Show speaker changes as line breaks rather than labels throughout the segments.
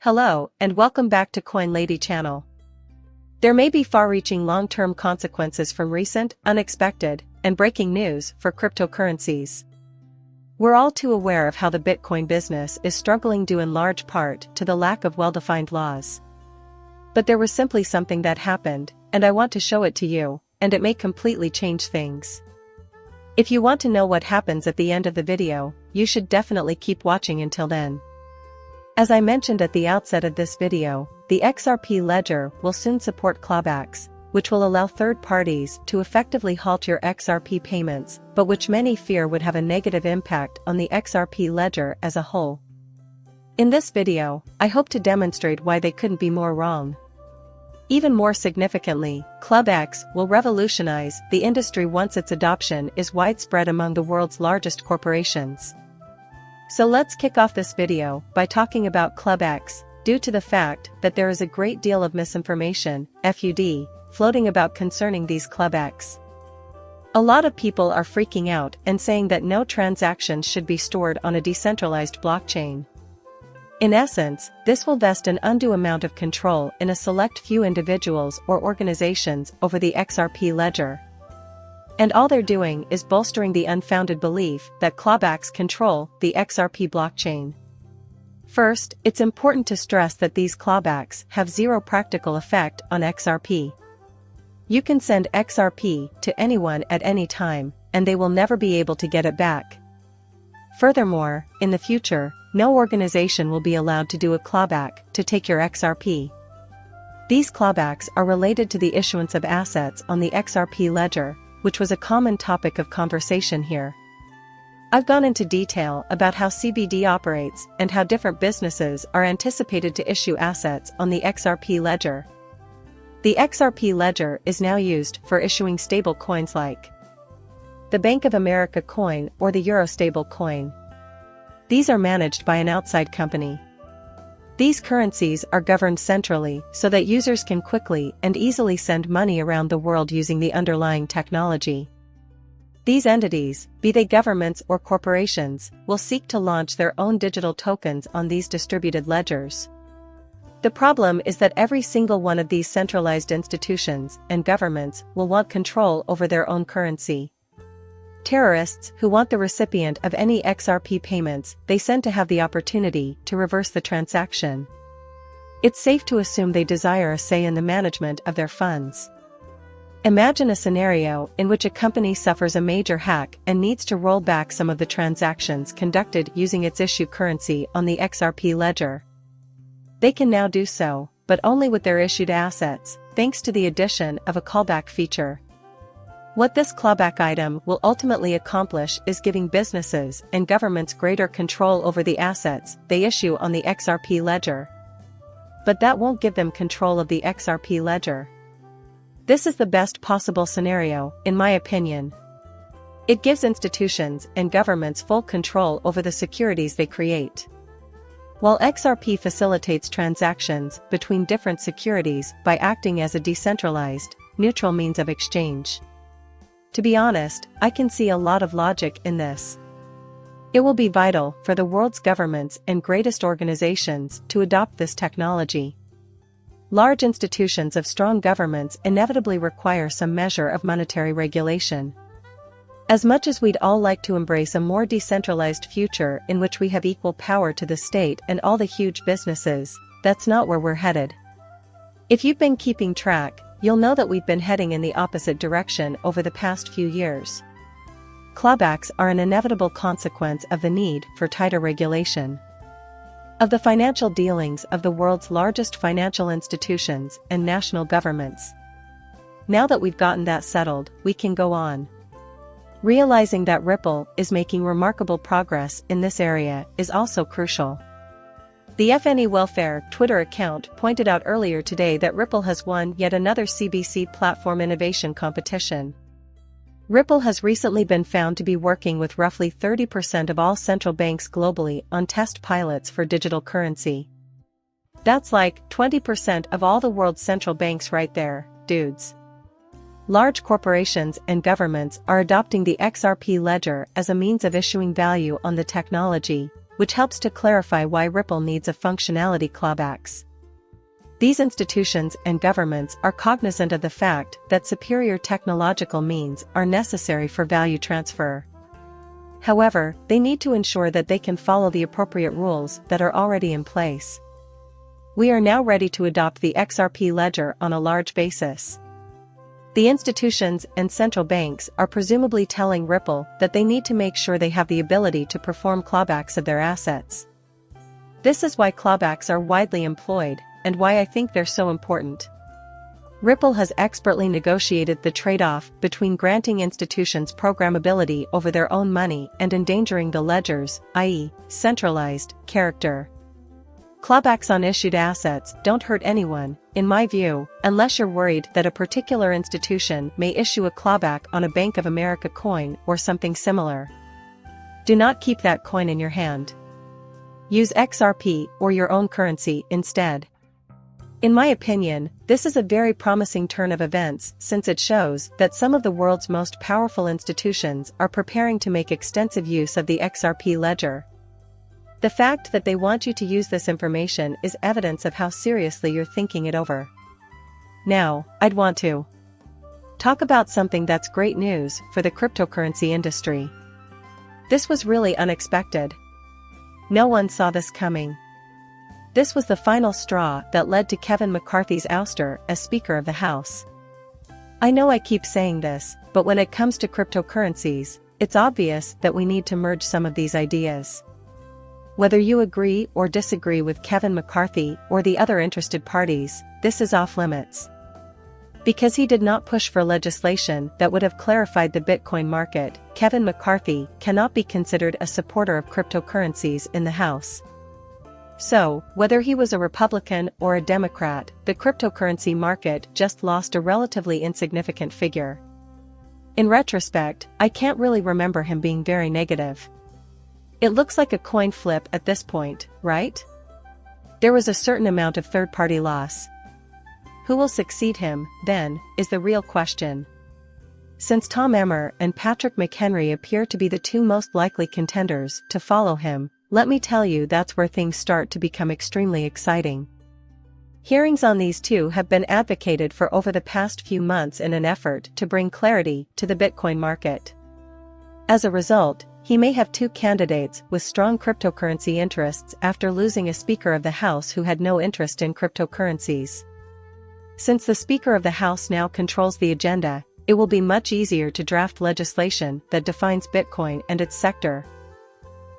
Hello, and welcome back to Coin Lady channel. There may be far-reaching long-term consequences from recent, unexpected, and breaking news for cryptocurrencies. We're all too aware of how the Bitcoin business is struggling due in large part to the lack of well-defined laws. But there was simply something that happened, and I want to show it to you, and it may completely change things. If you want to know what happens at the end of the video, you should definitely keep watching until then. As I mentioned at the outset of this video, the XRP ledger will soon support clawbacks, which will allow third parties to effectively halt your XRP payments, but which many fear would have a negative impact on the XRP ledger as a whole. In this video, I hope to demonstrate why they couldn't be more wrong. Even more significantly, ClubX will revolutionize the industry once its adoption is widespread among the world's largest corporations. So let's kick off this video by talking about ClubX, due to the fact that there is a great deal of misinformation, FUD, floating about concerning these ClubX. A lot of people are freaking out and saying that no transactions should be stored on a decentralized blockchain. In essence, this will vest an undue amount of control in a select few individuals or organizations over the XRP ledger. And all they're doing is bolstering the unfounded belief that clawbacks control the XRP blockchain. First, it's important to stress that these clawbacks have zero practical effect on XRP. You can send XRP to anyone at any time, and they will never be able to get it back. Furthermore, in the future, no organization will be allowed to do a clawback to take your XRP. These clawbacks are related to the issuance of assets on the XRP ledger, which was a common topic of conversation here. I've gone into detail about how CBD operates and how different businesses are anticipated to issue assets on the XRP ledger. The XRP ledger is now used for issuing stable coins like the Bank of America coin or the Euro stable coin. These are managed by an outside company. These currencies are governed centrally so that users can quickly and easily send money around the world using the underlying technology. These entities, be they governments or corporations, will seek to launch their own digital tokens on these distributed ledgers. The problem is that every single one of these centralized institutions and governments will want control over their own currency. Terrorists who want the recipient of any XRP payments they send to have the opportunity to reverse the transaction. It's safe to assume they desire a say in the management of their funds. Imagine a scenario in which a company suffers a major hack and needs to roll back some of the transactions conducted using its issue currency on the XRP ledger. They can now do so, but only with their issued assets, thanks to the addition of a callback feature. What this clawback item will ultimately accomplish is giving businesses and governments greater control over the assets they issue on the XRP ledger. But that won't give them control of the XRP ledger. This is the best possible scenario, in my opinion. It gives institutions and governments full control over the securities they create. While XRP facilitates transactions between different securities by acting as a decentralized, neutral means of exchange. To be honest, I can see a lot of logic in this. It will be vital for the world's governments and greatest organizations to adopt this technology. Large institutions of strong governments inevitably require some measure of monetary regulation. As much as we'd all like to embrace a more decentralized future in which we have equal power to the state and all the huge businesses, that's not where we're headed. If you've been keeping track, you'll know that we've been heading in the opposite direction over the past few years. Clawbacks are an inevitable consequence of the need for tighter regulation of the financial dealings of the world's largest financial institutions and national governments. Now that we've gotten that settled, we can go on. Realizing that Ripple is making remarkable progress in this area is also crucial. The FNE Welfare Twitter account pointed out earlier today that Ripple has won yet another CBC platform innovation competition. Ripple has recently been found to be working with roughly 30% of all central banks globally on test pilots for digital currency. That's like 20% of all the world's central banks right there, dudes. Large corporations and governments are adopting the XRP ledger as a means of issuing value on the technology, which helps to clarify why Ripple needs a functionality clawbacks. These institutions and governments are cognizant of the fact that superior technological means are necessary for value transfer. However, they need to ensure that they can follow the appropriate rules that are already in place. We are now ready to adopt the XRP ledger on a large basis. The institutions and central banks are presumably telling Ripple that they need to make sure they have the ability to perform clawbacks of their assets. This is why clawbacks are widely employed, and why I think they're so important. Ripple has expertly negotiated the trade-off between granting institutions programmability over their own money and endangering the ledger's, i.e., centralized, character. Clawbacks on issued assets don't hurt anyone, in my view, unless you're worried that a particular institution may issue a clawback on a Bank of America coin or something similar. Do not keep that coin in your hand. Use XRP or your own currency instead. In my opinion, this is a very promising turn of events since it shows that some of the world's most powerful institutions are preparing to make extensive use of the XRP ledger. The fact that they want you to use this information is evidence of how seriously you're thinking it over. Now, I'd want to talk about something that's great news for the cryptocurrency industry. This was really unexpected. No one saw this coming. This was the final straw that led to Kevin McCarthy's ouster as Speaker of the House. I know I keep saying this, but when it comes to cryptocurrencies, it's obvious that we need to merge some of these ideas. Whether you agree or disagree with Kevin McCarthy or the other interested parties, this is off limits. Because he did not push for legislation that would have clarified the Bitcoin market, Kevin McCarthy cannot be considered a supporter of cryptocurrencies in the House. So, whether he was a Republican or a Democrat, the cryptocurrency market just lost a relatively insignificant figure. In retrospect, I can't really remember him being very negative. It looks like a coin flip at this point, right? There was a certain amount of third-party loss. Who will succeed him, then, is the real question. Since Tom Emmer and Patrick McHenry appear to be the two most likely contenders to follow him, let me tell you that's where things start to become extremely exciting. Hearings on these two have been advocated for over the past few months in an effort to bring clarity to the Bitcoin market. As a result, he may have two candidates with strong cryptocurrency interests after losing a Speaker of the House who had no interest in cryptocurrencies. Since the Speaker of the House now controls the agenda, it will be much easier to draft legislation that defines Bitcoin and its sector.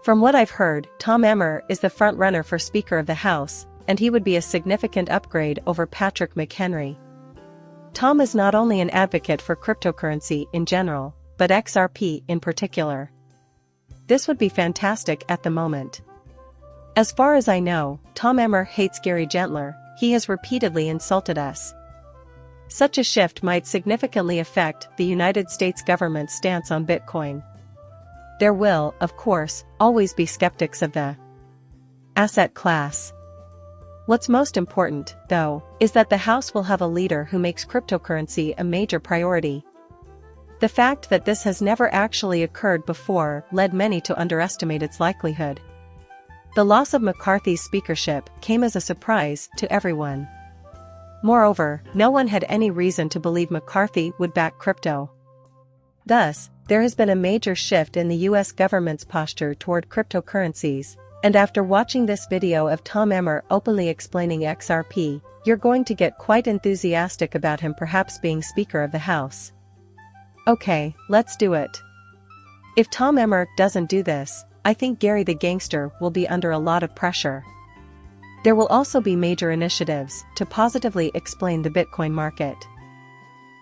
From what I've heard, Tom Emmer is the front-runner for Speaker of the House, and he would be a significant upgrade over Patrick McHenry. Tom is not only an advocate for cryptocurrency in general, but XRP in particular. This would be fantastic at the moment. As far as I know, Tom Emmer hates Gary Gentler. He has repeatedly insulted us. Such a shift might significantly affect the United States government's stance on Bitcoin. There will, of course, always be skeptics of the asset class. What's most important, though, is that the House will have a leader who makes cryptocurrency a major priority. The fact that this has never actually occurred before led many to underestimate its likelihood. The loss of McCarthy's speakership came as a surprise to everyone. Moreover, no one had any reason to believe McCarthy would back crypto. Thus, there has been a major shift in the US government's posture toward cryptocurrencies, and after watching this video of Tom Emmer openly explaining XRP, you're going to get quite enthusiastic about him perhaps being Speaker of the House. Okay, let's do it. If Tom Emmer doesn't do this, I think Gary the Gangster will be under a lot of pressure. There will also be major initiatives to positively explain the Bitcoin market.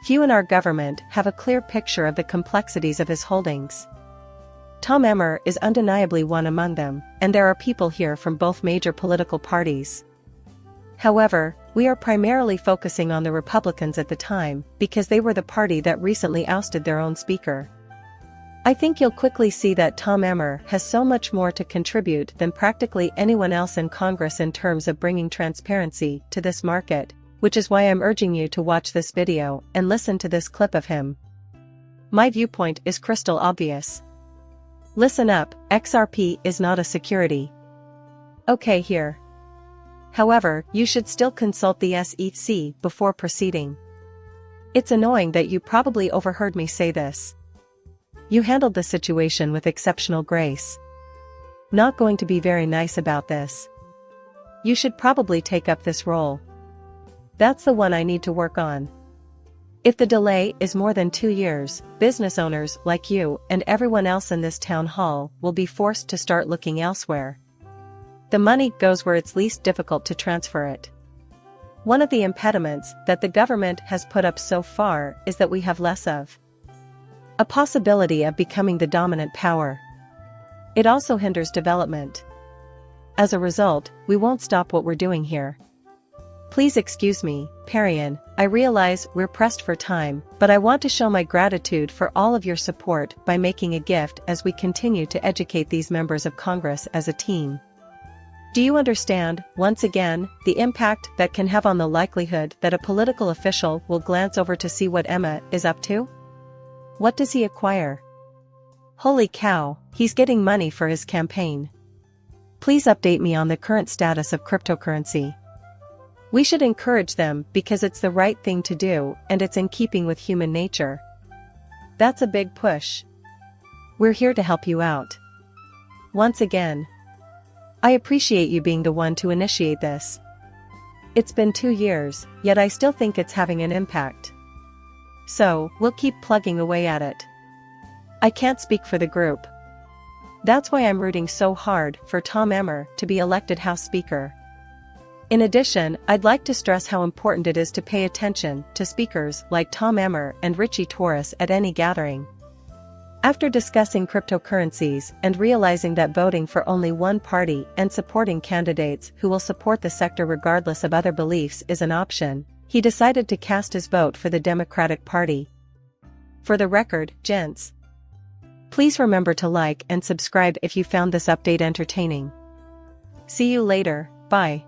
Few in our government have a clear picture of the complexities of his holdings. Tom Emmer is undeniably one among them, and there are people here from both major political parties. However, we are primarily focusing on the Republicans at the time, because they were the party that recently ousted their own speaker. I think you'll quickly see that Tom Emmer has so much more to contribute than practically anyone else in Congress in terms of bringing transparency to this market, which is why I'm urging you to watch this video and listen to this clip of him. My viewpoint is crystal obvious. Listen up, XRP is not a security. Okay here. However, you should still consult the SEC before proceeding. It's annoying that you probably overheard me say this. You handled the situation with exceptional grace. Not going to be very nice about this. You should probably take up this role. That's the one I need to work on. If the delay is more than 2 years, business owners like you and everyone else in this town hall will be forced to start looking elsewhere. The money goes where it's least difficult to transfer it. One of the impediments that the government has put up so far is that we have less of a possibility of becoming the dominant power. It also hinders development. As a result, we won't stop what we're doing here. Please excuse me, Parian, I realize we're pressed for time, but I want to show my gratitude for all of your support by making a gift as we continue to educate these members of Congress as a team. Do you understand, once again, the impact that can have on the likelihood that a political official will glance over to see what Emma is up to? What does he acquire? Holy cow, he's getting money for his campaign. Please update me on the current status of cryptocurrency. We should encourage them because it's the right thing to do and it's in keeping with human nature. That's a big push. We're here to help you out. Once again, I appreciate you being the one to initiate this. It's been 2 years, yet I still think it's having an impact. So, we'll keep plugging away at it. I can't speak for the group. That's why I'm rooting so hard for Tom Emmer to be elected House Speaker. In addition, I'd like to stress how important it is to pay attention to speakers like Tom Emmer and Richie Torres at any gathering. After discussing cryptocurrencies and realizing that voting for only one party and supporting candidates who will support the sector regardless of other beliefs is an option, he decided to cast his vote for the Democratic Party. For the record, gents, please remember to like and subscribe if you found this update entertaining. See you later, bye.